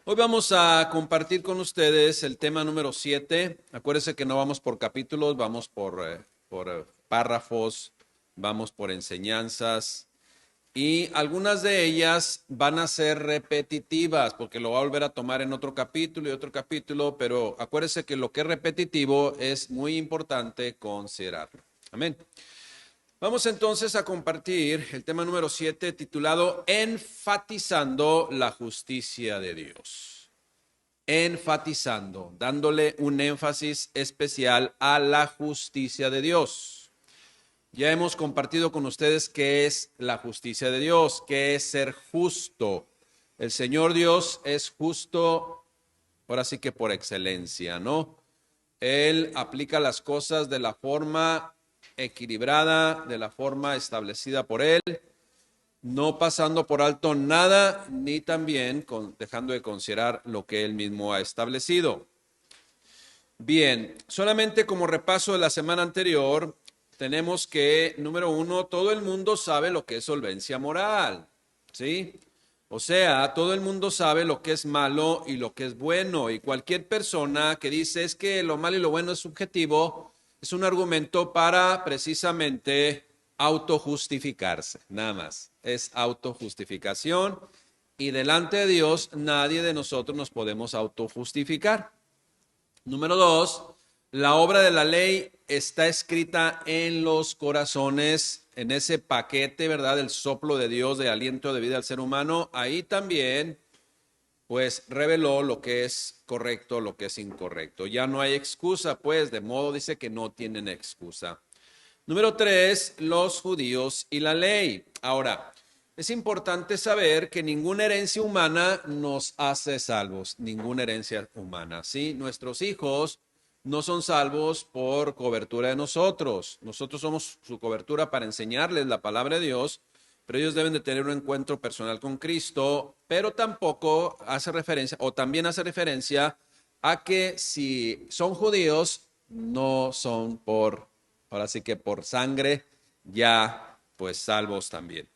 Hoy vamos a compartir con ustedes el tema número 7. Acuérdense que no vamos por capítulos, vamos por párrafos, vamos por enseñanzas y algunas de ellas van a ser repetitivas porque lo va a volver a tomar en otro capítulo y otro capítulo, pero acuérdense que lo que es repetitivo es muy importante considerarlo. Amén. Vamos entonces a compartir el tema número 7 titulado Enfatizando la justicia de Dios. Enfatizando, dándole un énfasis especial a la justicia de Dios. Ya hemos compartido con ustedes qué es la justicia de Dios, qué es ser justo. El Señor Dios es justo, ahora sí que por excelencia, ¿no? Él aplica las cosas de la forma equilibrada, de la forma establecida por Él, no pasando por alto nada, ni también dejando de considerar lo que Él mismo ha establecido. Bien, solamente como repaso de la semana anterior, tenemos que, número 1, todo el mundo sabe lo que es solvencia moral, ¿sí? O sea, todo el mundo sabe lo que es malo y lo que es bueno, y cualquier persona que dice es que lo malo y lo bueno es subjetivo, es un argumento para precisamente autojustificarse, nada más. Es autojustificación y delante de Dios nadie de nosotros nos podemos autojustificar. Número 2, la obra de la ley está escrita en los corazones, en ese paquete, ¿verdad? El soplo de Dios, de aliento de vida al ser humano. Ahí también pues reveló lo que es correcto, lo que es incorrecto. Ya no hay excusa, pues, de modo dice que no tienen excusa. Número 3, los judíos y la ley. Ahora, es importante saber que ninguna herencia humana nos hace salvos, ninguna herencia humana, ¿sí? Nuestros hijos no son salvos por cobertura de nosotros. Nosotros somos su cobertura para enseñarles la palabra de Dios, pero ellos deben de tener un encuentro personal con Cristo, pero tampoco hace referencia, o también hace referencia a que si son judíos, no son ahora sí que por sangre, ya pues salvos también.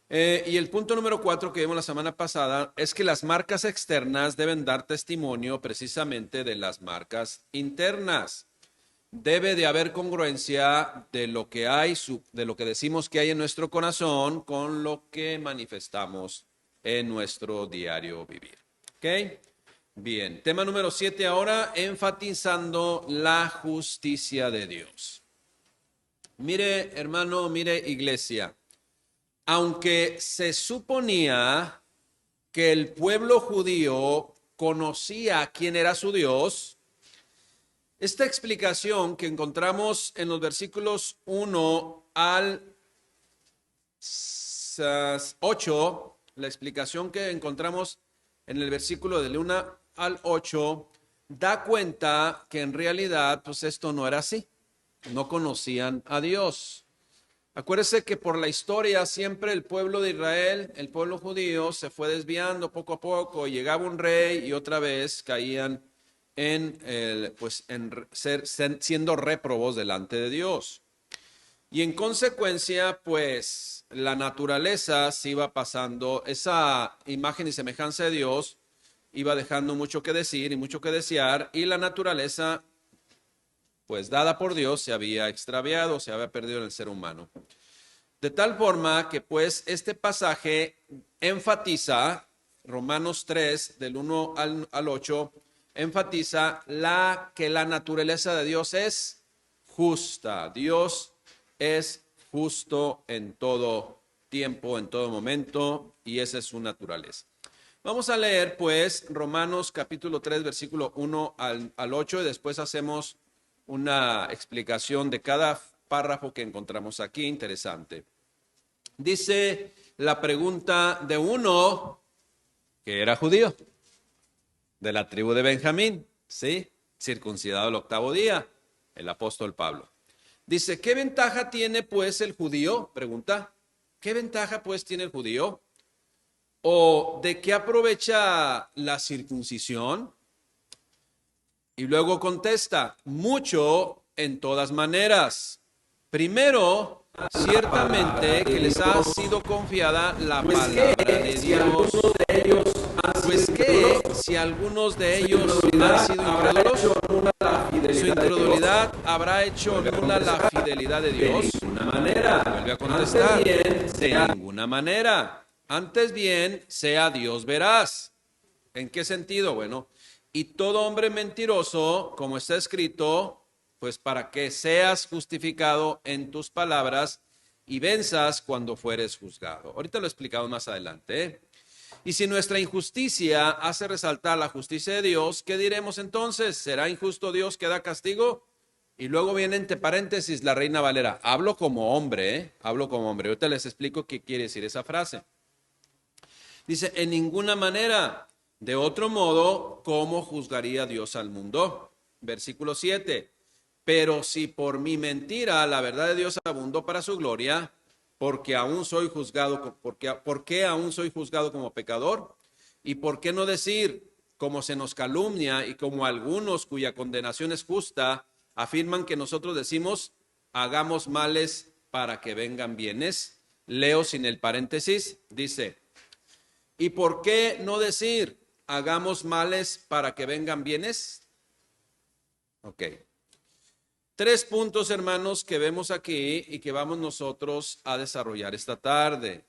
Y el punto número 4 que vimos la semana pasada es que las marcas externas deben dar testimonio precisamente de las marcas internas. Debe de haber congruencia de lo que hay, de lo que decimos que hay en nuestro corazón con lo que manifestamos en nuestro diario vivir. ¿Ok? Bien, tema número 7 ahora, enfatizando la justicia de Dios. Mire, hermano, mire, iglesia, aunque se suponía que el pueblo judío conocía quién era su Dios, esta explicación que encontramos en los versículos 1 al 8, la explicación que encontramos en el versículo del 1 al 8, da cuenta que en realidad pues esto no era así. No conocían a Dios. Acuérdese que por la historia siempre el pueblo de Israel, el pueblo judío, se fue desviando poco a poco. Llegaba un rey y otra vez caían siendo réprobos delante de Dios. Y en consecuencia, pues la naturaleza se iba pasando, esa imagen y semejanza de Dios iba dejando mucho que decir y mucho que desear, y la naturaleza pues dada por Dios se había extraviado, se había perdido en el ser humano. De tal forma que pues este pasaje enfatiza, Romanos 3, del 1 al 8, enfatiza que la naturaleza de Dios es justa. Dios es justo en todo tiempo, en todo momento, y esa es su naturaleza. Vamos a leer pues Romanos capítulo 3, versículo 1 al 8, y después hacemos una explicación de cada párrafo que encontramos aquí, interesante. Dice la pregunta de uno que era judío, de la tribu de Benjamín, ¿sí? Circuncidado el 8º día, el apóstol Pablo. Dice, ¿qué ventaja tiene pues el judío? Pregunta, ¿qué ventaja pues tiene el judío? ¿O de qué aprovecha la circuncisión? Y luego contesta, mucho en todas maneras. Primero, ciertamente que les ha sido confiada la palabra de Dios. Pues ¿qué si algunos de ellos han sido incrédulos, su incredulidad habrá hecho nula la fidelidad de Dios. De ninguna manera. Vuelve a contestar. De ninguna manera. Antes bien, sea Dios veraz. ¿En qué sentido? Bueno, y todo hombre mentiroso, como está escrito, pues para que seas justificado en tus palabras y venzas cuando fueres juzgado. Ahorita lo explicamos más adelante, ¿eh? Y si nuestra injusticia hace resaltar la justicia de Dios, ¿qué diremos entonces? ¿Será injusto Dios que da castigo? Y luego viene entre paréntesis la Reina Valera. Hablo como hombre, ¿eh? Hablo como hombre. Ahorita les explico qué quiere decir esa frase. Dice, en ninguna manera. De otro modo, ¿cómo juzgaría Dios al mundo? Versículo 7. Pero si por mi mentira la verdad de Dios abundó para su gloria, porque aún soy juzgado, ¿por qué aún soy juzgado como pecador? ¿Y por qué no decir, como se nos calumnia y como algunos cuya condenación es justa, afirman que nosotros decimos, hagamos males para que vengan bienes? Leo sin el paréntesis, dice, ¿y por qué no decir, hagamos males para que vengan bienes? Ok. 3 puntos, hermanos, que vemos aquí y que vamos nosotros a desarrollar esta tarde.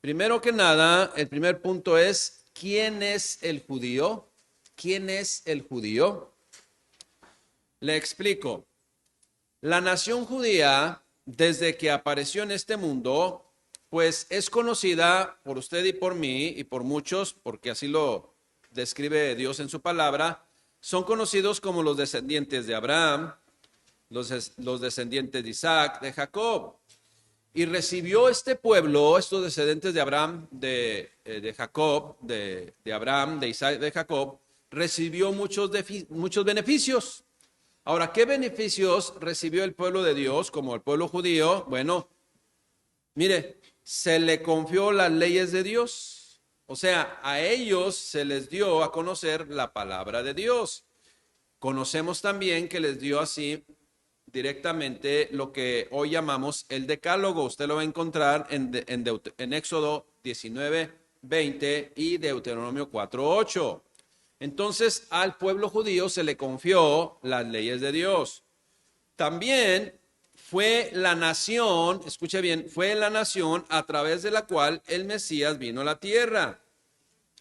Primero que nada, el primer punto es, ¿quién es el judío? ¿Quién es el judío? Le explico. La nación judía, desde que apareció en este mundo, pues es conocida por usted y por mí y por muchos, porque así lo describe Dios en su palabra, son conocidos como los descendientes de Abraham, los descendientes de Isaac, de Jacob. Y recibió este pueblo, estos descendientes de Abraham, de Jacob, de Abraham, de Isaac, de Jacob, recibió muchos beneficios. Ahora, ¿qué beneficios recibió el pueblo de Dios como el pueblo judío? Bueno, mire, se le confió las leyes de Dios. O sea, a ellos se les dio a conocer la palabra de Dios. Conocemos también que les dio así directamente lo que hoy llamamos el decálogo. Usted lo va a encontrar en Éxodo 19:20 y Deuteronomio 4:8. Entonces al pueblo judío se le confió las leyes de Dios. También fue la nación, escuche bien, fue la nación a través de la cual el Mesías vino a la tierra.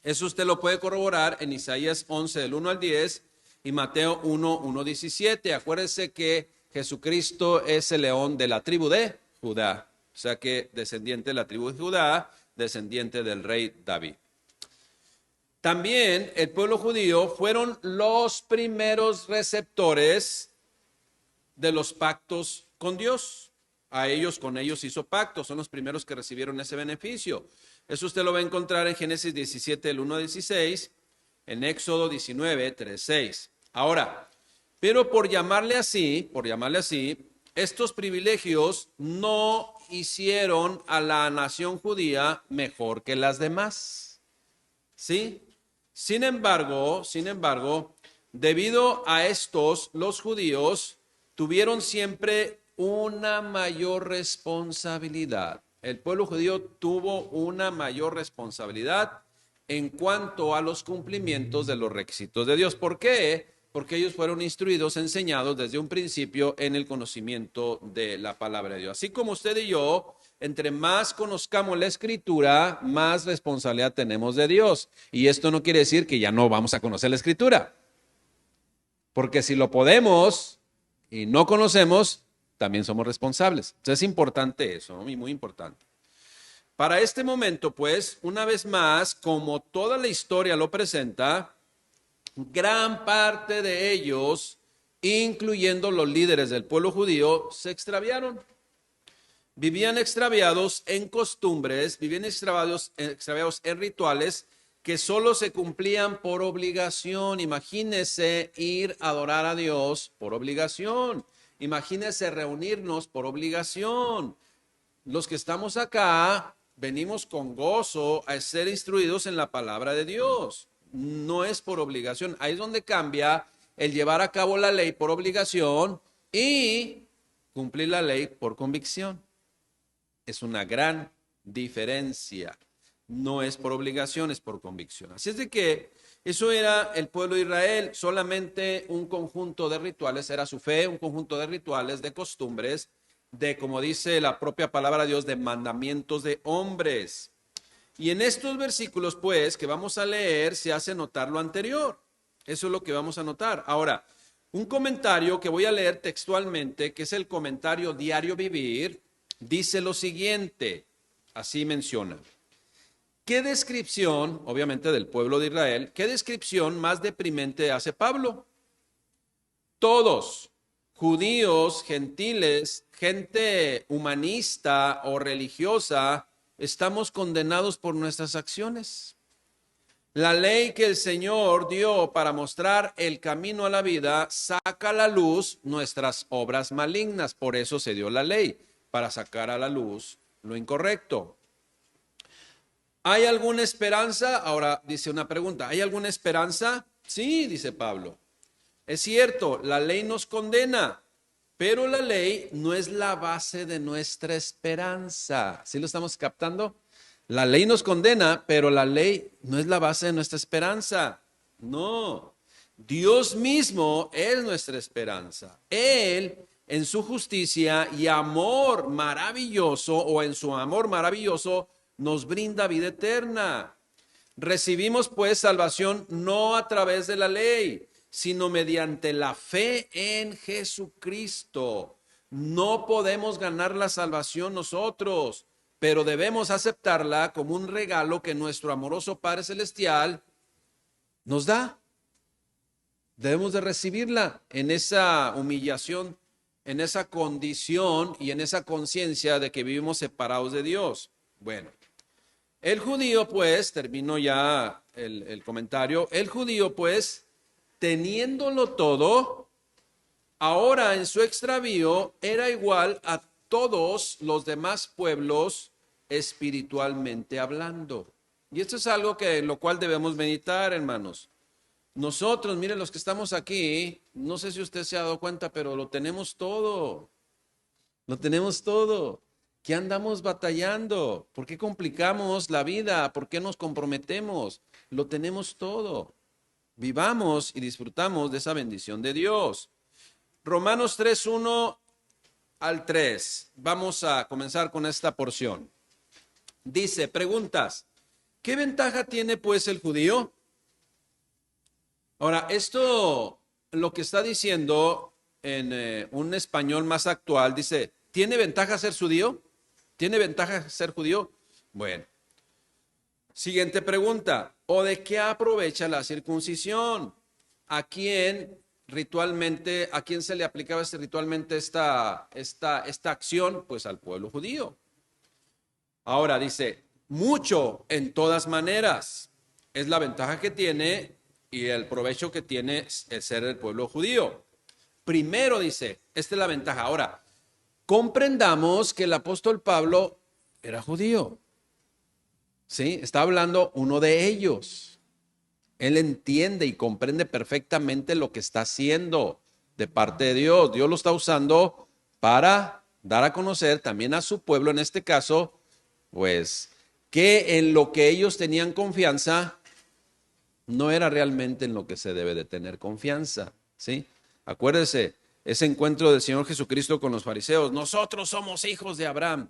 Eso usted lo puede corroborar en Isaías 11, del 1 al 10 y Mateo 1, 1, 17. Acuérdense que Jesucristo es el león de la tribu de Judá, o sea que descendiente de la tribu de Judá, descendiente del rey David. También el pueblo judío fueron los primeros receptores de los pactos con Dios. Con ellos hizo pacto, son los primeros que recibieron ese beneficio. Eso usted lo va a encontrar en Génesis 17, del 1 al 16, en Éxodo 19, 3, 6. Ahora, pero por llamarle así, estos privilegios no hicieron a la nación judía mejor que las demás. ¿Sí? Sin embargo, debido a estos, los judíos tuvieron siempre una mayor responsabilidad. El pueblo judío tuvo una mayor responsabilidad en cuanto a los cumplimientos de los requisitos de Dios. ¿Por qué? Porque ellos fueron instruidos, enseñados desde un principio en el conocimiento de la palabra de Dios. Así como usted y yo, entre más conozcamos la Escritura, más responsabilidad tenemos de Dios. Y esto no quiere decir que ya no vamos a conocer la Escritura. Porque si lo podemos y no conocemos, también somos responsables. Entonces es importante eso, ¿no? Y muy importante. Para este momento, pues, una vez más, como toda la historia lo presenta, gran parte de ellos, incluyendo los líderes del pueblo judío, se extraviaron. Vivían extraviados en costumbres, vivían extraviados en rituales que solo se cumplían por obligación. Imagínese ir a adorar a Dios por obligación. Imagínese reunirnos por obligación. Los que estamos acá venimos con gozo a ser instruidos en la palabra de Dios. No es por obligación. Ahí es donde cambia el llevar a cabo la ley por obligación y cumplir la ley por convicción. Es una gran diferencia. No es por obligación, es por convicción. Así es de que eso era el pueblo de Israel, solamente un conjunto de rituales, era su fe, un conjunto de rituales, de costumbres, de, como dice la propia palabra de Dios, de mandamientos de hombres. Y en estos versículos, pues, que vamos a leer, se hace notar lo anterior. Eso es lo que vamos a notar. Ahora, un comentario que voy a leer textualmente, que es el comentario Diario Vivir, dice lo siguiente, así menciona. ¿Qué descripción, obviamente del pueblo de Israel, qué descripción más deprimente hace Pablo? Todos, judíos, gentiles, gente humanista o religiosa, estamos condenados por nuestras acciones. La ley que el Señor dio para mostrar el camino a la vida saca a la luz nuestras obras malignas. Por eso se dio la ley, para sacar a la luz lo incorrecto. ¿Hay alguna esperanza? Ahora dice una pregunta. ¿Hay alguna esperanza? Sí, dice Pablo. Es cierto, la ley nos condena, pero la ley no es la base de nuestra esperanza. ¿Sí lo estamos captando? La ley nos condena, pero la ley no es la base de nuestra esperanza. No, Dios mismo es nuestra esperanza. Él, en su justicia y amor maravilloso, o en su amor maravilloso, nos brinda vida eterna. Recibimos pues salvación no a través de la ley, sino mediante la fe en Jesucristo. No podemos ganar la salvación nosotros, pero debemos aceptarla como un regalo que nuestro amoroso Padre Celestial nos da. Debemos de recibirla en esa humillación, en esa condición y en esa conciencia de que vivimos separados de Dios. Bueno, el judío pues, termino ya el comentario, el judío pues, teniéndolo todo, ahora en su extravío era igual a todos los demás pueblos espiritualmente hablando. Y esto es algo que lo cual debemos meditar, hermanos. Nosotros, miren, los que estamos aquí, no sé si usted se ha dado cuenta, pero lo tenemos todo. Lo tenemos todo. ¿Qué andamos batallando? ¿Por qué complicamos la vida? ¿Por qué nos comprometemos? Lo tenemos todo. Vivamos y disfrutamos de esa bendición de Dios. Romanos 3, 1 al 3. Vamos a comenzar con esta porción. Dice, preguntas, ¿qué ventaja tiene pues el judío? Ahora, esto lo que está diciendo en un español más actual, dice, ¿tiene ventaja ser judío? ¿Tiene ventaja ser judío? Bueno. Siguiente pregunta, ¿o de qué aprovecha la circuncisión? ¿A quién se le aplicaba ritualmente esta acción? Pues al pueblo judío. Ahora dice, mucho en todas maneras. Es la ventaja que tiene y el provecho que tiene el ser el pueblo judío. Primero dice, esta es la ventaja. Ahora, comprendamos que el apóstol Pablo era judío. ¿Sí? Está hablando uno de ellos. Él entiende y comprende perfectamente lo que está haciendo de parte de Dios. Dios lo está usando para dar a conocer también a su pueblo, en este caso, pues, que en lo que ellos tenían confianza no era realmente en lo que se debe de tener confianza. ¿Sí? Acuérdese, ese encuentro del Señor Jesucristo con los fariseos. Nosotros somos hijos de Abraham.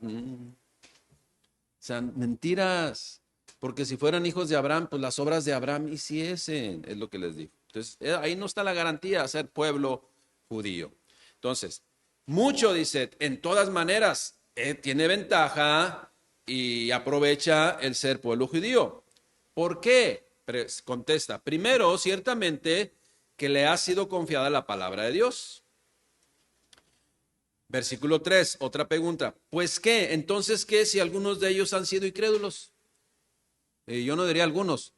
O sea, mentiras, porque si fueran hijos de Abraham, pues las obras de Abraham hiciesen, es lo que les digo. Entonces, ahí no está la garantía de ser pueblo judío. Entonces, mucho dice, en todas maneras, tiene ventaja y aprovecha el ser pueblo judío. ¿Por qué? Contesta, primero, ciertamente, que le ha sido confiada la palabra de Dios. Versículo 3, otra pregunta. ¿Pues qué? Entonces, ¿qué si algunos de ellos han sido incrédulos? Yo no diría algunos,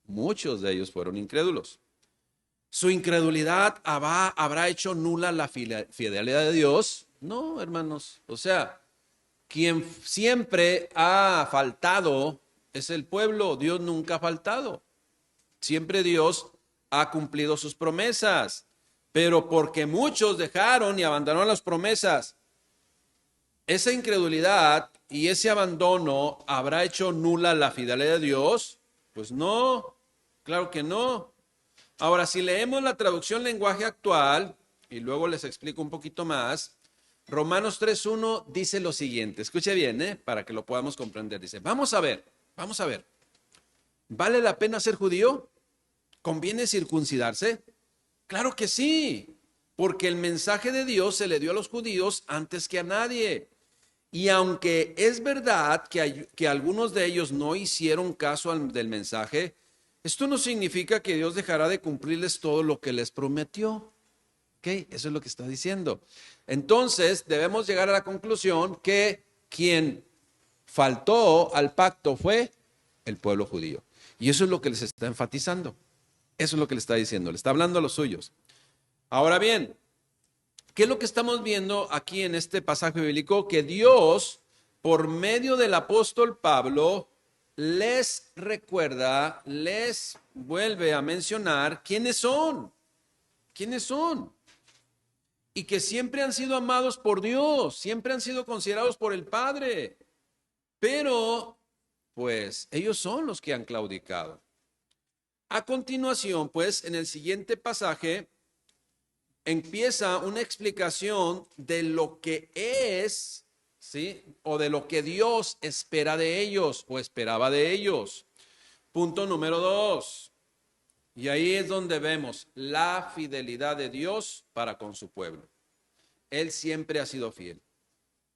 muchos de ellos fueron incrédulos. ¿Su incredulidad habrá hecho nula la fidelidad de Dios? No, hermanos. O sea, quien siempre ha faltado es el pueblo. Dios nunca ha faltado. Siempre Dios ha cumplido sus promesas. Pero porque muchos dejaron y abandonaron las promesas, esa incredulidad y ese abandono habrá hecho nula la fidelidad de Dios. Pues no, claro que no. Ahora, si leemos la traducción lenguaje actual, y luego les explico un poquito más, Romanos 3:1 dice lo siguiente, escuche bien, para que lo podamos comprender. Dice, vamos a ver, ¿vale la pena ser judío? ¿Conviene circuncidarse? Claro que sí, porque el mensaje de Dios se le dio a los judíos antes que a nadie. Y aunque es verdad que algunos de ellos no hicieron caso del mensaje, esto no significa que Dios dejará de cumplirles todo lo que les prometió. ¿Ok? Eso es lo que está diciendo. Entonces, debemos llegar a la conclusión que quien faltó al pacto fue el pueblo judío. Y eso es lo que les está enfatizando. Eso es lo que le está diciendo. Le está hablando a los suyos. Ahora bien, ¿qué es lo que estamos viendo aquí en este pasaje bíblico? Que Dios, por medio del apóstol Pablo, les recuerda, les vuelve a mencionar quiénes son. ¿Quiénes son? Y que siempre han sido amados por Dios, siempre han sido considerados por el Padre. Pero, pues, ellos son los que han claudicado. A continuación, pues, en el siguiente pasaje, empieza una explicación de lo que es, ¿sí? O de lo que Dios espera de ellos o esperaba de ellos. Punto número 2. Y ahí es donde vemos la fidelidad de Dios para con su pueblo. Él siempre ha sido fiel.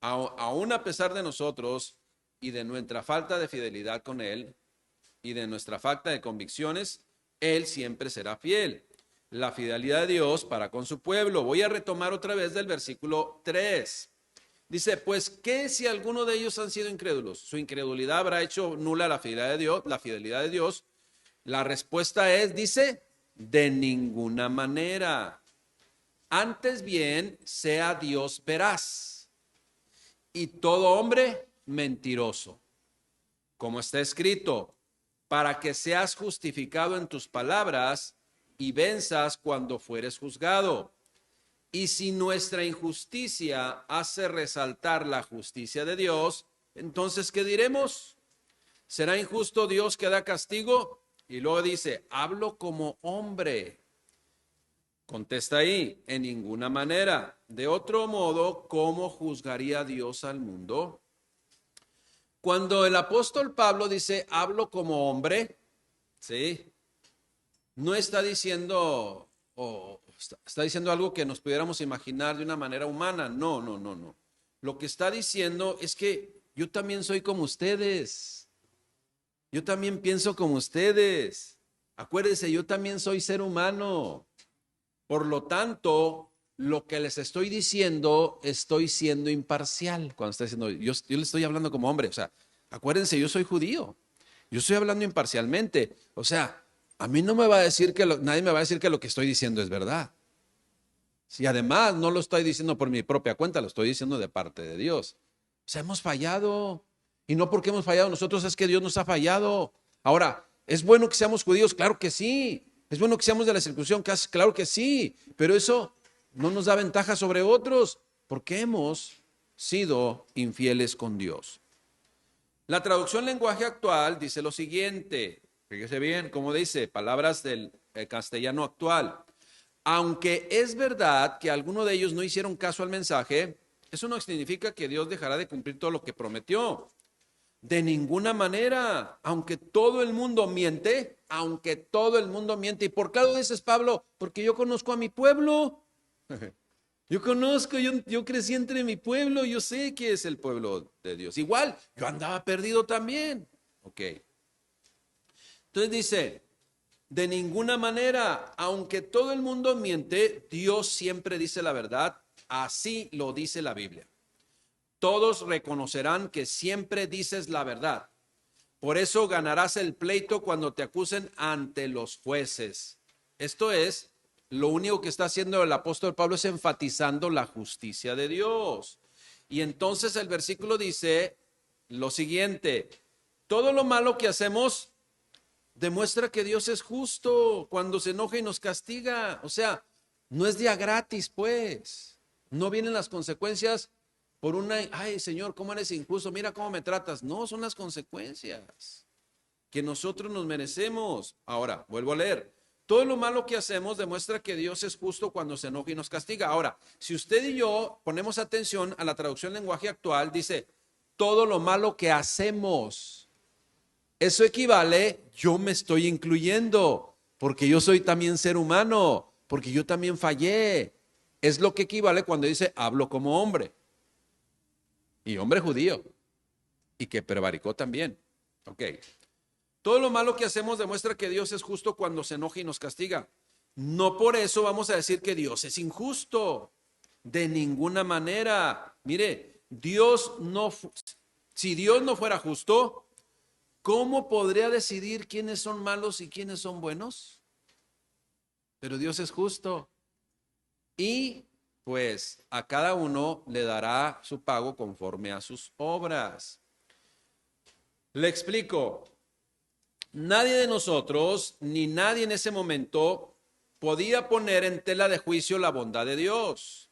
Aún a pesar de nosotros y de nuestra falta de fidelidad con Él y de nuestra falta de convicciones, Él siempre será fiel. La fidelidad de Dios para con su pueblo. Voy a retomar otra vez del versículo 3. Dice, pues, ¿qué si alguno de ellos han sido incrédulos? ¿Su incredulidad habrá hecho nula la fidelidad de Dios? La fidelidad de Dios. La respuesta es, dice, de ninguna manera. Antes bien, sea Dios veraz y todo hombre mentiroso. Como está escrito, para que seas justificado en tus palabras y venzas cuando fueres juzgado. Y si nuestra injusticia hace resaltar la justicia de Dios, entonces, ¿qué diremos? ¿Será injusto Dios que da castigo? Y luego dice, hablo como hombre. Contesta ahí, en ninguna manera. De otro modo, ¿cómo juzgaría Dios al mundo? Cuando el apóstol Pablo dice, hablo como hombre, ¿sí? No está diciendo, está diciendo algo que nos pudiéramos imaginar de una manera humana. No, no, no, no. Lo que está diciendo es que yo también soy como ustedes. Yo también pienso como ustedes. Acuérdense, yo también soy ser humano. Por lo tanto, lo que les estoy diciendo, estoy siendo imparcial. Cuando está diciendo, yo le estoy hablando como hombre. O sea, acuérdense, yo soy judío. Yo estoy hablando imparcialmente. O sea, a mí no me va a decir nadie me va a decir que lo que estoy diciendo es verdad. Si además no lo estoy diciendo por mi propia cuenta, lo estoy diciendo de parte de Dios. O sea, hemos fallado. Y no porque hemos fallado nosotros, es que Dios nos ha fallado. Ahora, ¿es bueno que seamos judíos? Claro que sí. ¿Es bueno que seamos de la circuncisión? Claro que sí. Pero eso no nos da ventaja sobre otros porque hemos sido infieles con Dios. La traducción lenguaje actual dice lo siguiente. Fíjese bien cómo dice, palabras del castellano actual. Aunque es verdad que algunos de ellos no hicieron caso al mensaje, eso no significa que Dios dejará de cumplir todo lo que prometió. De ninguna manera, aunque todo el mundo miente, ¿Y por qué lo dices, Pablo? Porque yo conozco a mi pueblo. Yo crecí entre mi pueblo, yo sé que es el pueblo de Dios. Igual, yo andaba perdido también. Ok. Entonces dice, de ninguna manera, aunque todo el mundo miente, Dios siempre dice la verdad. Así lo dice la Biblia. Todos reconocerán que siempre dices la verdad. Por eso ganarás el pleito cuando te acusen ante los jueces. Esto es, lo único que está haciendo el apóstol Pablo es enfatizando la justicia de Dios. Y entonces el versículo dice lo siguiente, todo lo malo que hacemos demuestra que Dios es justo cuando se enoja y nos castiga. O sea, no es día gratis, pues. No vienen las consecuencias por una, ay Señor, ¿cómo eres injusto? Mira cómo me tratas. No, son las consecuencias que nosotros nos merecemos. Ahora, vuelvo a leer. Todo lo malo que hacemos demuestra que Dios es justo cuando se enoja y nos castiga. Ahora, si usted y yo ponemos atención a la traducción lenguaje actual, dice, todo lo malo que hacemos. Eso equivale, yo me estoy incluyendo, porque yo soy también ser humano, porque yo también fallé. Es lo que equivale cuando dice, hablo como hombre. Y hombre judío. Y que prevaricó también. Ok. Todo lo malo que hacemos demuestra que Dios es justo cuando se enoja y nos castiga. No por eso vamos a decir que Dios es injusto. De ninguna manera. Mire, si Dios no fuera justo, ¿cómo podría decidir quiénes son malos y quiénes son buenos? Pero Dios es justo. Y pues a cada uno le dará su pago conforme a sus obras. Le explico. Nadie de nosotros, ni nadie en ese momento, podía poner en tela de juicio la bondad de Dios.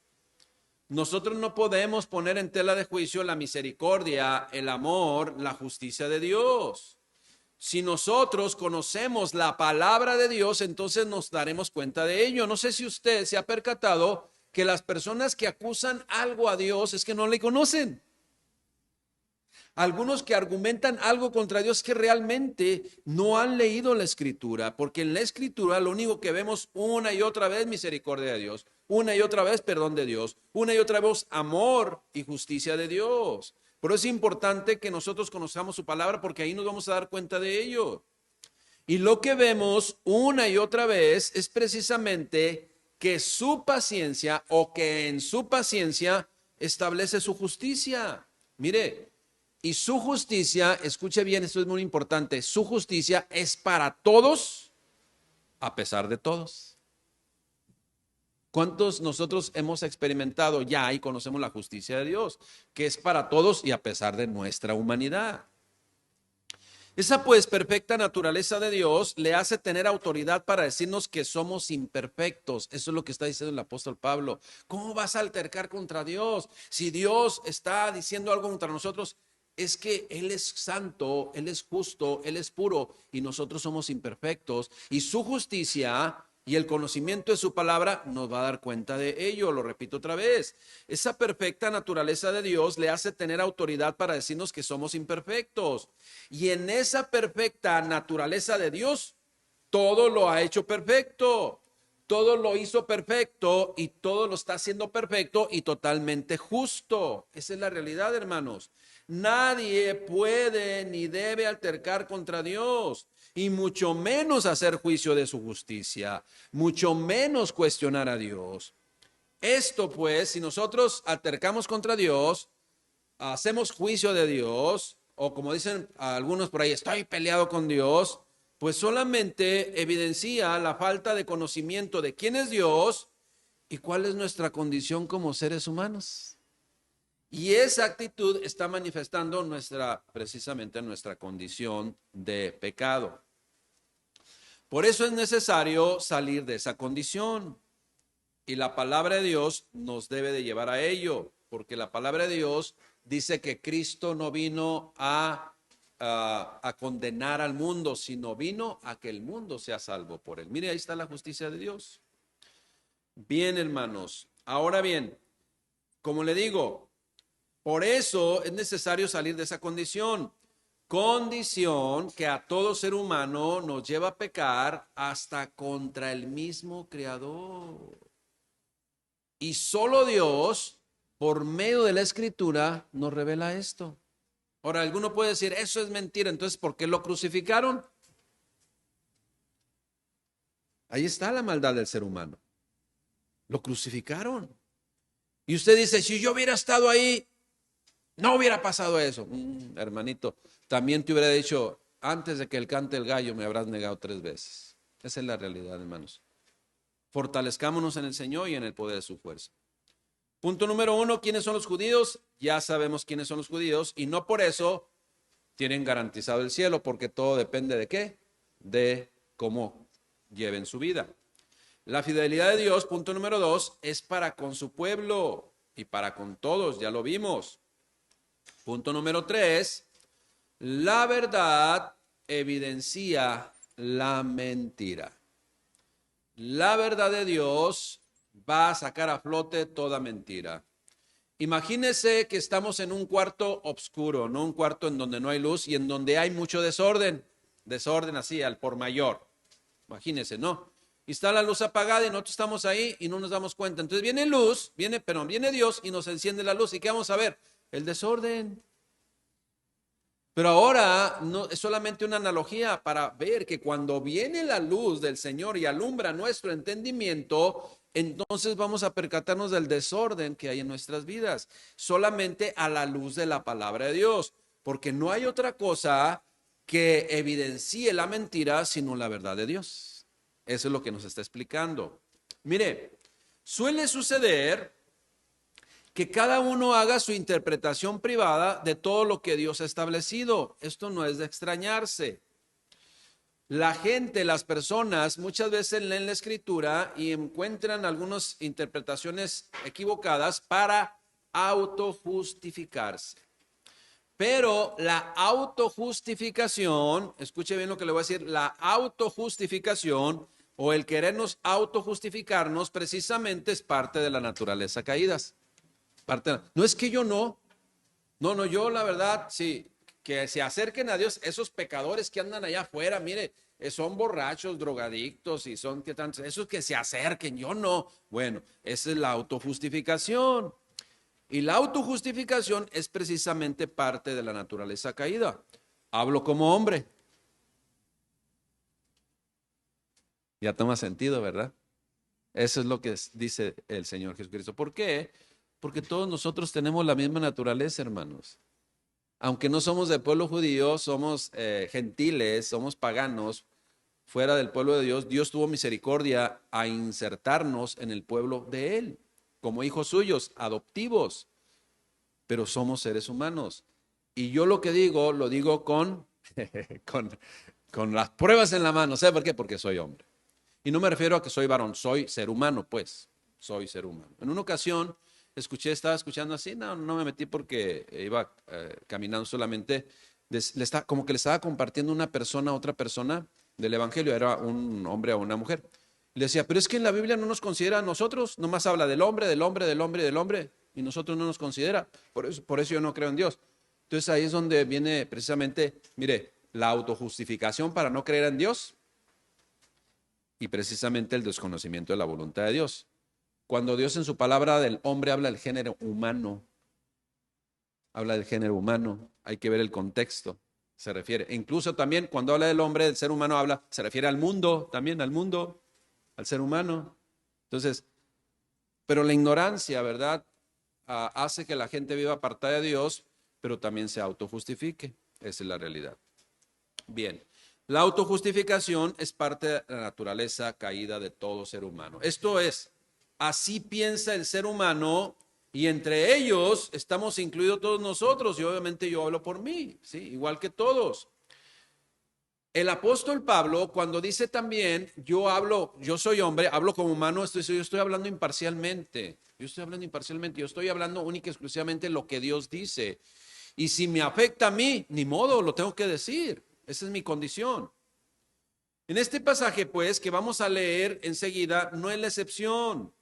Nosotros no podemos poner en tela de juicio la misericordia, el amor, la justicia de Dios. Si nosotros conocemos la palabra de Dios, entonces nos daremos cuenta de ello. No sé si usted se ha percatado que las personas que acusan algo a Dios es que no le conocen. Algunos que argumentan algo contra Dios que realmente no han leído la Escritura, porque en la Escritura lo único que vemos una y otra vez misericordia de Dios, una y otra vez perdón de Dios, una y otra vez amor y justicia de Dios. Por eso es importante que nosotros conozcamos su palabra, porque ahí nos vamos a dar cuenta de ello. Y lo que vemos una y otra vez es precisamente que su paciencia, o que en su paciencia establece su justicia. Mire, y su justicia, escuche bien, esto es muy importante, su justicia es para todos, a pesar de todos. ¿Cuántos nosotros hemos experimentado ya y conocemos la justicia de Dios? Que es para todos y a pesar de nuestra humanidad. Esa pues perfecta naturaleza de Dios le hace tener autoridad para decirnos que somos imperfectos. Eso es lo que está diciendo el apóstol Pablo. ¿Cómo vas a altercar contra Dios? Si Dios está diciendo algo contra nosotros, es que Él es santo, Él es justo, Él es puro y nosotros somos imperfectos. Y su justicia y el conocimiento de su palabra nos va a dar cuenta de ello. Lo repito otra vez. Esa perfecta naturaleza de Dios le hace tener autoridad para decirnos que somos imperfectos. Y en esa perfecta naturaleza de Dios, todo lo ha hecho perfecto. Todo lo hizo perfecto y todo lo está haciendo perfecto y totalmente justo. Esa es la realidad, hermanos. Nadie puede ni debe altercar contra Dios, y mucho menos hacer juicio de su justicia, mucho menos cuestionar a Dios. Esto pues, si nosotros altercamos contra Dios, hacemos juicio de Dios, o como dicen algunos por ahí, estoy peleado con Dios, pues solamente evidencia la falta de conocimiento de quién es Dios y cuál es nuestra condición como seres humanos. Y esa actitud está manifestando precisamente nuestra condición de pecado. Por eso es necesario salir de esa condición. Y la palabra de Dios nos debe de llevar a ello, porque la palabra de Dios dice que Cristo no vino a condenar al mundo, sino vino a que el mundo sea salvo por él. Mire, ahí está la justicia de Dios. Bien, hermanos. Ahora bien, como le digo, por eso es necesario salir de esa condición que a todo ser humano nos lleva a pecar hasta contra el mismo Creador. Y solo Dios, por medio de la Escritura, nos revela esto. Ahora, alguno puede decir, eso es mentira, entonces, ¿por qué lo crucificaron? Ahí está la maldad del ser humano. Lo crucificaron. Y usted dice, si yo hubiera estado ahí, no hubiera pasado eso. Hermanito, también te hubiera dicho, antes de que él cante el gallo, me habrás negado 3 veces. Esa es la realidad, hermanos. Fortalezcámonos en el Señor y en el poder de su fuerza. Punto número 1, ¿quiénes son los judíos? Ya sabemos quiénes son los judíos y no por eso tienen garantizado el cielo, porque todo depende de qué, de cómo lleven su vida. La fidelidad de Dios, punto número 2, es para con su pueblo. y para con todos, ya lo vimos. Punto número 3, la verdad evidencia la mentira. La verdad de Dios va a sacar a flote toda mentira. Imagínese que estamos en un cuarto oscuro, no un cuarto en donde no hay luz y en donde hay mucho desorden. Desorden así, al por mayor. Imagínese, ¿no? Y está la luz apagada y nosotros estamos ahí y no nos damos cuenta. Entonces viene luz, viene Dios y nos enciende la luz. ¿Y qué vamos a ver? El desorden. Pero ahora no es solamente una analogía para ver que cuando viene la luz del Señor y alumbra nuestro entendimiento, entonces vamos a percatarnos del desorden que hay en nuestras vidas, solamente a la luz de la palabra de Dios, porque no hay otra cosa que evidencie la mentira sino la verdad de Dios. Eso es lo que nos está explicando. Mire, suele suceder que cada uno haga su interpretación privada de todo lo que Dios ha establecido. Esto no es de extrañarse. La gente, las personas, muchas veces leen la escritura y encuentran algunas interpretaciones equivocadas para autojustificarse. Pero la autojustificación, escuche bien lo que le voy a decir, la autojustificación o el querernos autojustificarnos precisamente es parte de la naturaleza caídas. No es que yo no, yo la verdad, sí, que se acerquen a Dios, esos pecadores que andan allá afuera, mire, son borrachos, drogadictos y son que tantos, esos que se acerquen, yo no. Bueno, esa es la autojustificación. Y la autojustificación es precisamente parte de la naturaleza caída. Hablo como hombre. Ya toma sentido, ¿verdad? Eso es lo que dice el Señor Jesucristo. ¿Por qué? Porque todos nosotros tenemos la misma naturaleza, hermanos. Aunque no somos del pueblo judío, somos gentiles, somos paganos, fuera del pueblo de Dios. Dios tuvo misericordia a insertarnos en el pueblo de Él, como hijos suyos, adoptivos. Pero somos seres humanos. Y yo lo que digo, lo digo con las pruebas en la mano. ¿Sabe por qué? Porque soy hombre. Y no me refiero a que soy varón, soy ser humano, pues. Soy ser humano. En una ocasión estaba escuchando así, no me metí porque iba caminando solamente, como que le estaba compartiendo una persona a otra persona del evangelio, era un hombre a una mujer. Le decía, pero es que en la Biblia no nos considera a nosotros, nomás habla del hombre, del hombre, del hombre y del hombre, y nosotros no nos considera, por eso yo no creo en Dios. Entonces ahí es donde viene precisamente, mire, la autojustificación para no creer en Dios y precisamente el desconocimiento de la voluntad de Dios. Cuando Dios en su palabra del hombre habla del género humano, hay que ver el contexto, se refiere. E incluso también cuando habla del hombre, del ser humano, se refiere al mundo, también al mundo, al ser humano. Entonces, pero la ignorancia, ¿verdad? Hace que la gente viva apartada de Dios, pero también se autojustifique. Esa es la realidad. Bien, la autojustificación es parte de la naturaleza caída de todo ser humano. Esto es, así piensa el ser humano y entre ellos estamos incluidos todos nosotros y obviamente yo hablo por mí, ¿sí? Igual que todos. El apóstol Pablo cuando dice también, yo soy hombre, hablo como humano, yo estoy hablando imparcialmente, yo estoy hablando única y exclusivamente lo que Dios dice. Y si me afecta a mí, ni modo, lo tengo que decir, esa es mi condición. En este pasaje, pues, que vamos a leer enseguida, no es la excepción.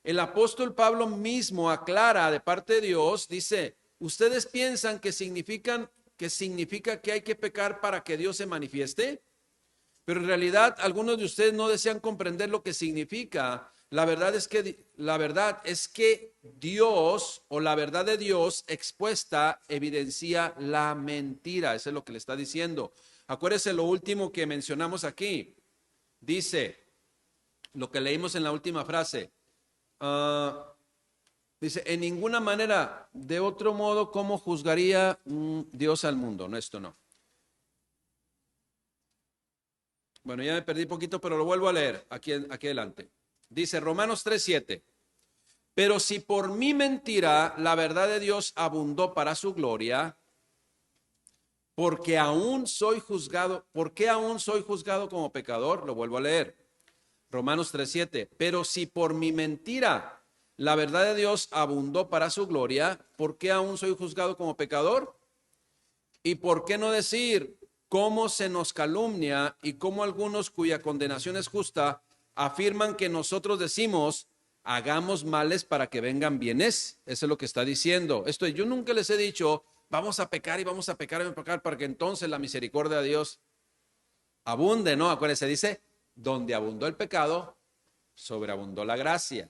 El apóstol Pablo mismo aclara de parte de Dios, dice, ¿ustedes piensan que significa que hay que pecar para que Dios se manifieste? Pero en realidad algunos de ustedes no desean comprender lo que significa. La verdad es que Dios o la verdad de Dios expuesta evidencia la mentira. Eso es lo que le está diciendo. Acuérdese lo último que mencionamos aquí. Dice, lo que leímos en la última frase. Dice, en ninguna manera, de otro modo, ¿cómo juzgaría Dios al mundo? No, esto no. Bueno, ya me perdí poquito, pero lo vuelvo a leer aquí adelante. Dice Romanos 3:7. Pero si por mi mentira la verdad de Dios abundó para su gloria, ¿por qué aún soy juzgado como pecador? Lo vuelvo a leer. Romanos 3:7. Pero si por mi mentira la verdad de Dios abundó para su gloria, ¿por qué aún soy juzgado como pecador? ¿Y por qué no decir cómo se nos calumnia y cómo algunos cuya condenación es justa afirman que nosotros decimos hagamos males para que vengan bienes? Eso es lo que está diciendo. Esto yo nunca les he dicho vamos a pecar y vamos a pecar y vamos a pecar para que entonces la misericordia de Dios abunde, ¿no? Acuérdense, dice, donde abundó el pecado, sobreabundó la gracia.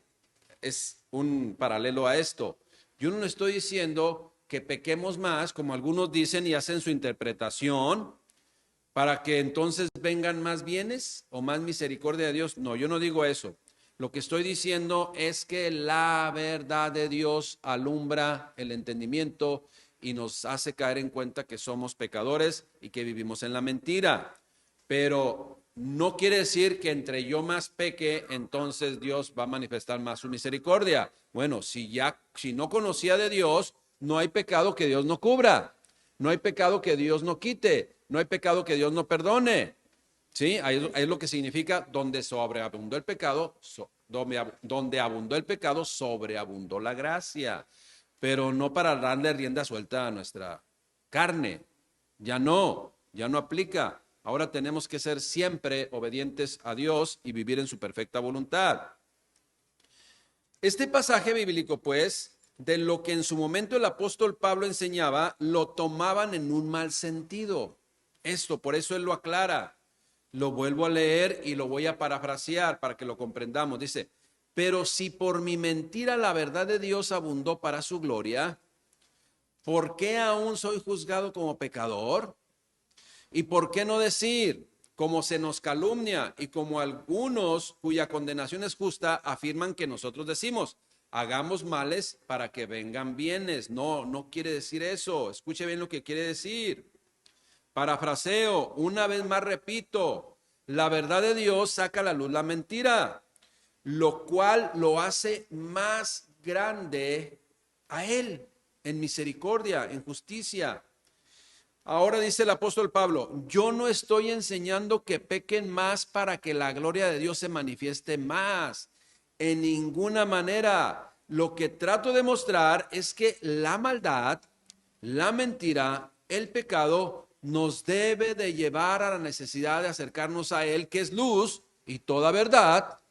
Es un paralelo a esto. Yo no estoy diciendo que pequemos más, como algunos dicen y hacen su interpretación, para que entonces vengan más bienes o más misericordia de Dios. No, yo no digo eso. Lo que estoy diciendo es que la verdad de Dios alumbra el entendimiento y nos hace caer en cuenta que somos pecadores y que vivimos en la mentira. Pero no quiere decir que entre yo más peque, entonces Dios va a manifestar más su misericordia. Bueno, si no conocía de Dios, no hay pecado que Dios no cubra. No hay pecado que Dios no quite. No hay pecado que Dios no perdone. ¿Sí? Ahí es lo que significa donde sobreabundó el pecado, donde abundó el pecado, sobreabundó la gracia. Pero no para darle rienda suelta a nuestra carne. Ya no aplica. Ahora tenemos que ser siempre obedientes a Dios y vivir en su perfecta voluntad. Este pasaje bíblico, pues, de lo que en su momento el apóstol Pablo enseñaba, lo tomaban en un mal sentido. Por eso él lo aclara. Lo vuelvo a leer y lo voy a parafrasear para que lo comprendamos. Dice, pero si por mi mentira la verdad de Dios abundó para su gloria, ¿por qué aún soy juzgado como pecador? ¿Y por qué no decir, como se nos calumnia y como algunos cuya condenación es justa afirman que nosotros decimos, hagamos males para que vengan bienes? No quiere decir eso. Escuche bien lo que quiere decir. Parafraseo, una vez más repito, la verdad de Dios saca a la luz la mentira, lo cual lo hace más grande a Él en misericordia, en justicia. Ahora dice el apóstol Pablo, yo no estoy enseñando que pequen más para que la gloria de Dios se manifieste más. En ninguna manera. Lo que trato de mostrar es que la maldad, la mentira, el pecado nos debe de llevar a la necesidad de acercarnos a Él, que es luz y toda verdad,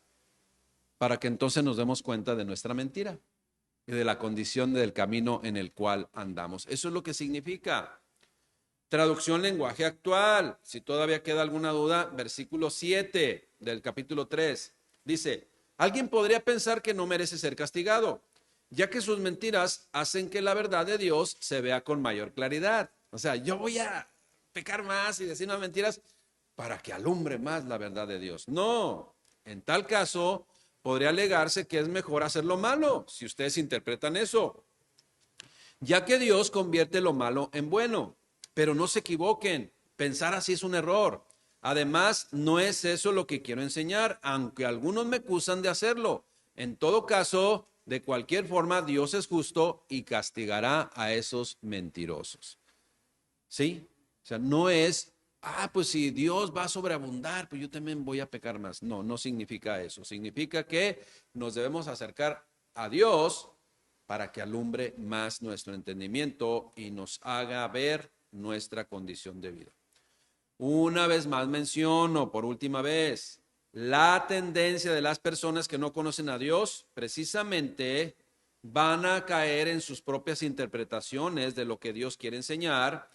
para que entonces nos demos cuenta de nuestra mentira y de la condición del camino en el cual andamos. Eso es lo que significa. Traducción lenguaje actual. Si todavía queda alguna duda, versículo 7 del capítulo 3. Dice, alguien podría pensar que no merece ser castigado, ya que sus mentiras hacen que la verdad de Dios se vea con mayor claridad. O sea, yo voy a pecar más y decir más mentiras para que alumbre más la verdad de Dios. No, en tal caso podría alegarse que es mejor hacer lo malo, si ustedes interpretan eso, ya que Dios convierte lo malo en bueno. Pero no se equivoquen, pensar así es un error. Además, no es eso lo que quiero enseñar, aunque algunos me acusan de hacerlo. En todo caso, de cualquier forma, Dios es justo y castigará a esos mentirosos. ¿Sí? O sea, no es, pues si Dios va a sobreabundar, pues yo también voy a pecar más. No significa eso. Significa que nos debemos acercar a Dios para que alumbre más nuestro entendimiento y nos haga ver nuestra condición de vida. Una vez más menciono, por última vez, la tendencia de las personas que no conocen a Dios precisamente van a caer en sus propias interpretaciones de lo que Dios quiere enseñar,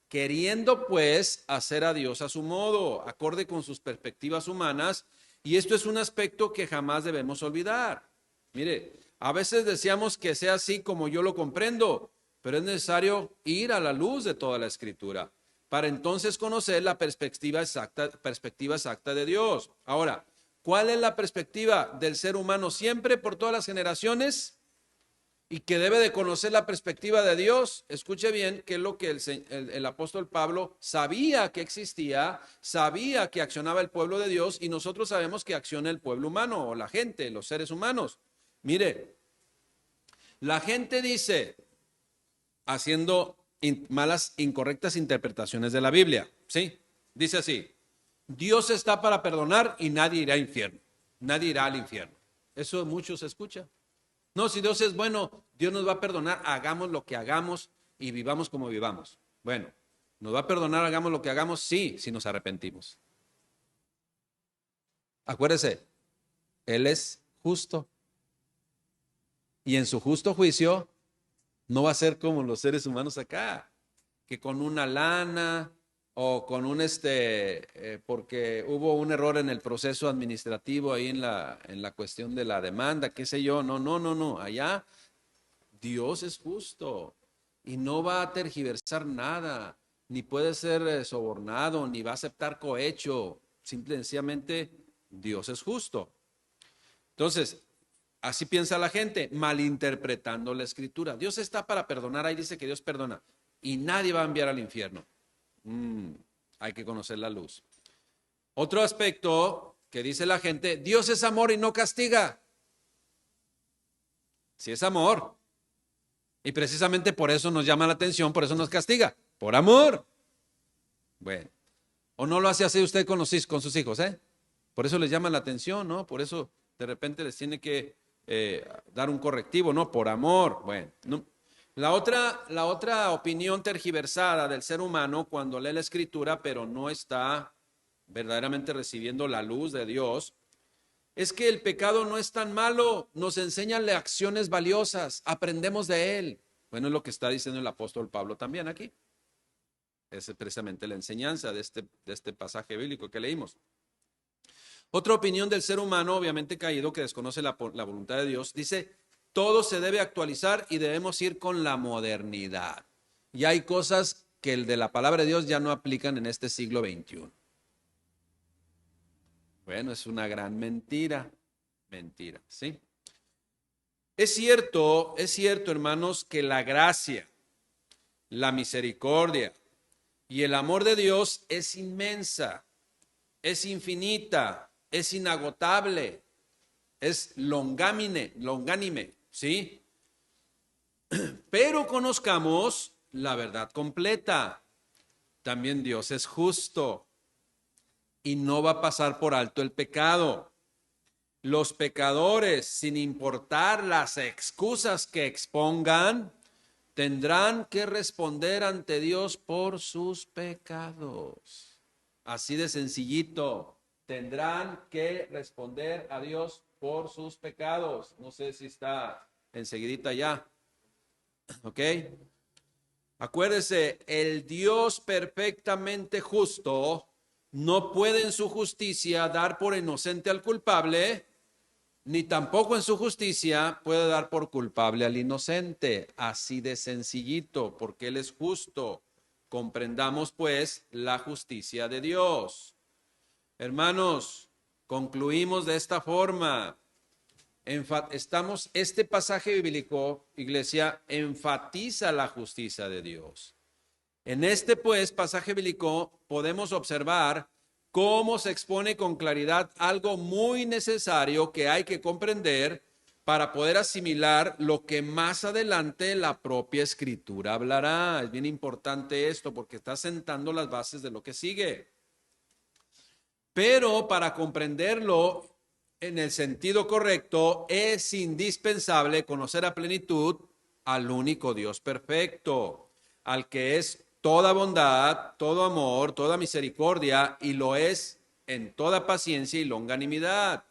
queriendo pues hacer a Dios a su modo, acorde con sus perspectivas humanas, y esto es un aspecto que jamás debemos olvidar. Mire, a veces deseamos que sea así como yo lo comprendo, pero es necesario ir a la luz de toda la Escritura para entonces conocer la perspectiva exacta de Dios. Ahora, ¿cuál es la perspectiva del ser humano siempre por todas las generaciones? Y que debe de conocer la perspectiva de Dios. Escuche bien qué es lo que el apóstol Pablo sabía que existía, sabía que accionaba el pueblo de Dios, y nosotros sabemos que acciona el pueblo humano o la gente, los seres humanos. Mire, la gente dice, haciendo incorrectas interpretaciones de la Biblia, ¿sí? Dice así, Dios está para perdonar y nadie irá al infierno. Nadie irá al infierno. Eso mucho se escucha. No, si Dios es bueno, Dios nos va a perdonar, hagamos lo que hagamos y vivamos como vivamos. Bueno, ¿nos va a perdonar, hagamos lo que hagamos? Sí, si nos arrepentimos. Acuérdese, Él es justo y en su justo juicio no va a ser como los seres humanos acá, que con una lana o con un porque hubo un error en el proceso administrativo ahí en la cuestión de la demanda, qué sé yo. No, no, no, no. Allá Dios es justo y no va a tergiversar nada, ni puede ser sobornado, ni va a aceptar cohecho. Simple y sencillamente Dios es justo. Entonces, así piensa la gente, malinterpretando la escritura. Dios está para perdonar, ahí dice que Dios perdona y nadie va a enviar al infierno. Hay que conocer la luz. Otro aspecto que dice la gente, Dios es amor y no castiga. Sí es amor. Y precisamente por eso nos llama la atención, por eso nos castiga, por amor. Bueno, o no lo hace así usted con sus hijos, ¿eh? Por eso les llama la atención, ¿no? Por eso de repente les tiene que dar un correctivo, ¿no? Por amor. Bueno, no. La otra opinión tergiversada del ser humano cuando lee la escritura, pero no está verdaderamente recibiendo la luz de Dios, es que el pecado no es tan malo, nos enseña lecciones valiosas, aprendemos de él. Bueno, es lo que está diciendo el apóstol Pablo también aquí. Es precisamente la enseñanza de este pasaje bíblico que leímos. Otra opinión del ser humano, obviamente caído, que desconoce la voluntad de Dios, dice, todo se debe actualizar y debemos ir con la modernidad. Y hay cosas que el de la palabra de Dios ya no aplican en este siglo XXI. Bueno, es una gran mentira, ¿sí? Es cierto, hermanos, que la gracia, la misericordia y el amor de Dios es inmensa, es infinita, es inagotable, es longánime, ¿sí? Pero conozcamos la verdad completa. También Dios es justo y no va a pasar por alto el pecado. Los pecadores, sin importar las excusas que expongan, tendrán que responder ante Dios por sus pecados. Así de sencillito. Tendrán que responder a Dios por sus pecados. No sé si está enseguidita ya. ¿Ok? Acuérdese, el Dios perfectamente justo no puede en su justicia dar por inocente al culpable, ni tampoco en su justicia puede dar por culpable al inocente. Así de sencillito, porque Él es justo. Comprendamos pues la justicia de Dios. Hermanos, concluimos de esta forma. Este pasaje bíblico, iglesia, enfatiza la justicia de Dios. En este pasaje bíblico podemos observar cómo se expone con claridad algo muy necesario que hay que comprender para poder asimilar lo que más adelante la propia escritura hablará. Es bien importante esto porque está sentando las bases de lo que sigue. Pero para comprenderlo en el sentido correcto, es indispensable conocer a plenitud al único Dios perfecto, al que es toda bondad, todo amor, toda misericordia, y lo es en toda paciencia y longanimidad.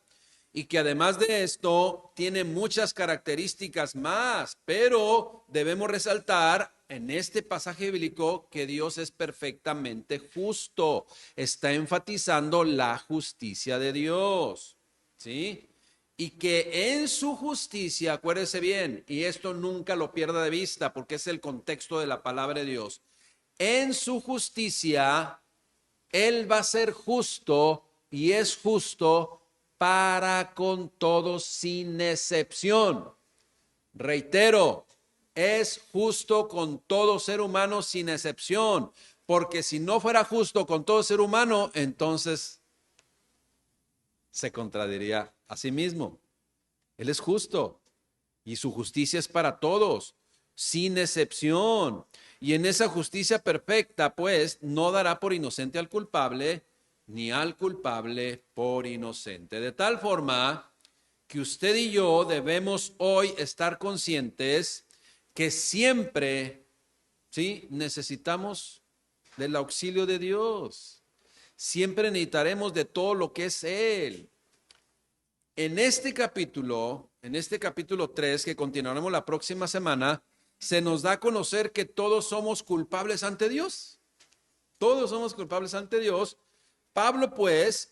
Y que además de esto tiene muchas características más, pero debemos resaltar en este pasaje bíblico que Dios es perfectamente justo. Está enfatizando la justicia de Dios, ¿sí? Y que en su justicia, acuérdese bien, y esto nunca lo pierda de vista porque es el contexto de la palabra de Dios, en su justicia, Él va a ser justo y es justo para con todos sin excepción. Reitero, es justo con todo ser humano sin excepción, porque si no fuera justo con todo ser humano, entonces se contradiría a sí mismo. Él es justo y su justicia es para todos, sin excepción. Y en esa justicia perfecta, pues, no dará por inocente al culpable, ni al culpable por inocente. De tal forma que usted y yo debemos hoy estar conscientes que siempre, ¿sí?, necesitamos del auxilio de Dios. Siempre necesitaremos de todo lo que es Él. En este capítulo 3, que continuaremos la próxima semana, se nos da a conocer que todos somos culpables ante Dios. Todos somos culpables ante Dios. Pablo, pues,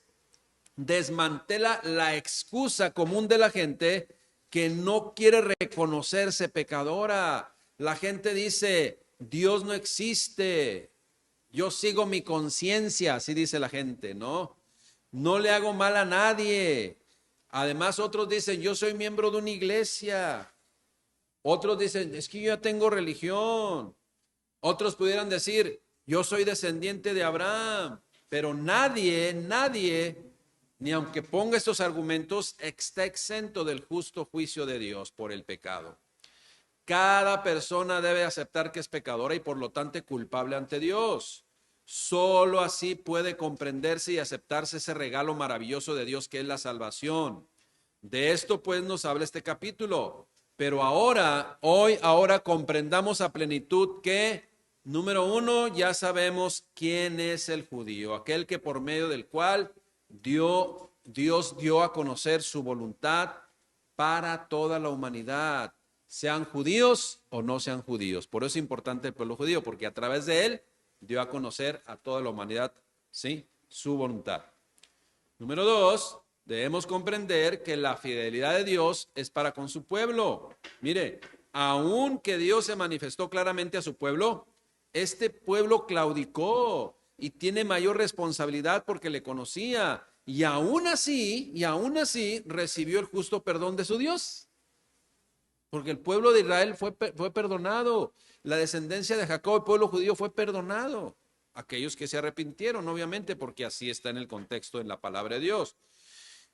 desmantela la excusa común de la gente que no quiere reconocerse pecadora. La gente dice, Dios no existe, yo sigo mi conciencia, así dice la gente, ¿no? No le hago mal a nadie. Además, otros dicen, yo soy miembro de una iglesia. Otros dicen, es que yo ya tengo religión. Otros pudieran decir, yo soy descendiente de Abraham. Pero nadie, ni aunque ponga estos argumentos, está exento del justo juicio de Dios por el pecado. Cada persona debe aceptar que es pecadora y por lo tanto culpable ante Dios. Solo así puede comprenderse y aceptarse ese regalo maravilloso de Dios que es la salvación. De esto pues nos habla este capítulo. Pero ahora comprendamos a plenitud que, número uno, ya sabemos quién es el judío, aquel que por medio del cual Dios dio a conocer su voluntad para toda la humanidad, sean judíos o no sean judíos. Por eso es importante el pueblo judío, porque a través de él dio a conocer a toda la humanidad, ¿sí?, su voluntad. Número dos, debemos comprender que la fidelidad de Dios es para con su pueblo. Mire, aunque Dios se manifestó claramente a su pueblo, este pueblo claudicó y tiene mayor responsabilidad porque le conocía. Y aún así recibió el justo perdón de su Dios. Porque el pueblo de Israel fue perdonado. La descendencia de Jacob, el pueblo judío, fue perdonado. Aquellos que se arrepintieron, obviamente, porque así está en el contexto en la palabra de Dios.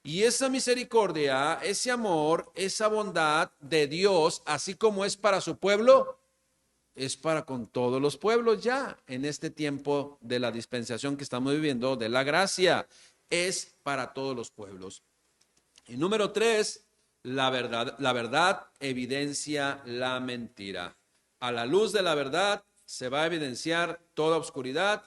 Y esa misericordia, ese amor, esa bondad de Dios, así como es para su pueblo, es para con todos los pueblos ya en este tiempo de la dispensación que estamos viviendo, de la gracia, es para todos los pueblos. Y número tres, la verdad evidencia la mentira. A la luz de la verdad se va a evidenciar toda oscuridad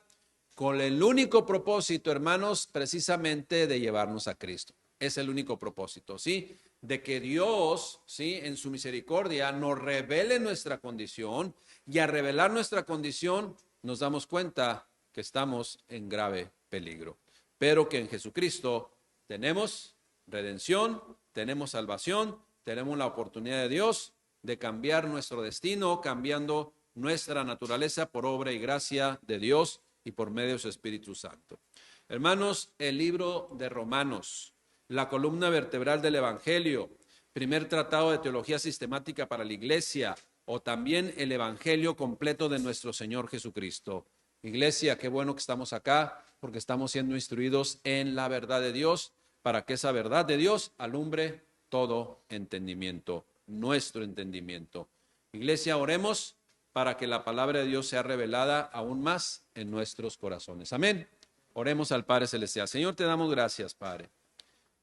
con el único propósito, hermanos, precisamente de llevarnos a Cristo. Es el único propósito, ¿sí? De que Dios, ¿sí?, en su misericordia nos revele nuestra condición, y al revelar nuestra condición nos damos cuenta que estamos en grave peligro. Pero que en Jesucristo tenemos redención, tenemos salvación, tenemos la oportunidad de Dios de cambiar nuestro destino, cambiando nuestra naturaleza por obra y gracia de Dios y por medio de su Espíritu Santo. Hermanos, el libro de Romanos, la columna vertebral del Evangelio, primer tratado de teología sistemática para la iglesia, o también el Evangelio completo de nuestro Señor Jesucristo. Iglesia, qué bueno que estamos acá, porque estamos siendo instruidos en la verdad de Dios, para que esa verdad de Dios alumbre todo entendimiento, nuestro entendimiento. Iglesia, oremos para que la palabra de Dios sea revelada aún más en nuestros corazones. Amén. Oremos al Padre Celestial. Señor, te damos gracias, Padre.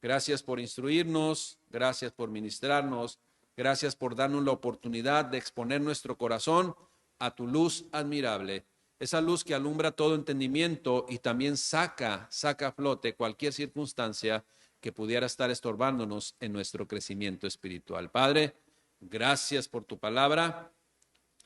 Gracias por instruirnos, gracias por ministrarnos, gracias por darnos la oportunidad de exponer nuestro corazón a tu luz admirable. Esa luz que alumbra todo entendimiento y también saca a flote cualquier circunstancia que pudiera estar estorbándonos en nuestro crecimiento espiritual. Padre, gracias por tu palabra.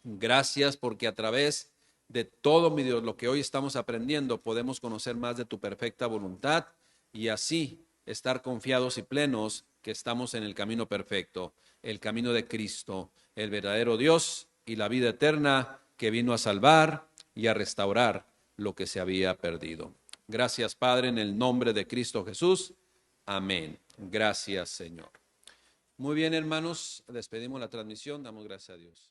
Gracias porque a través de todo mi Dios, lo que hoy estamos aprendiendo, podemos conocer más de tu perfecta voluntad y así estar confiados y plenos que estamos en el camino perfecto, el camino de Cristo, el verdadero Dios y la vida eterna que vino a salvar y a restaurar lo que se había perdido. Gracias, Padre, en el nombre de Cristo Jesús. Amén. Gracias, Señor. Muy bien, hermanos, despedimos la transmisión, damos gracias a Dios.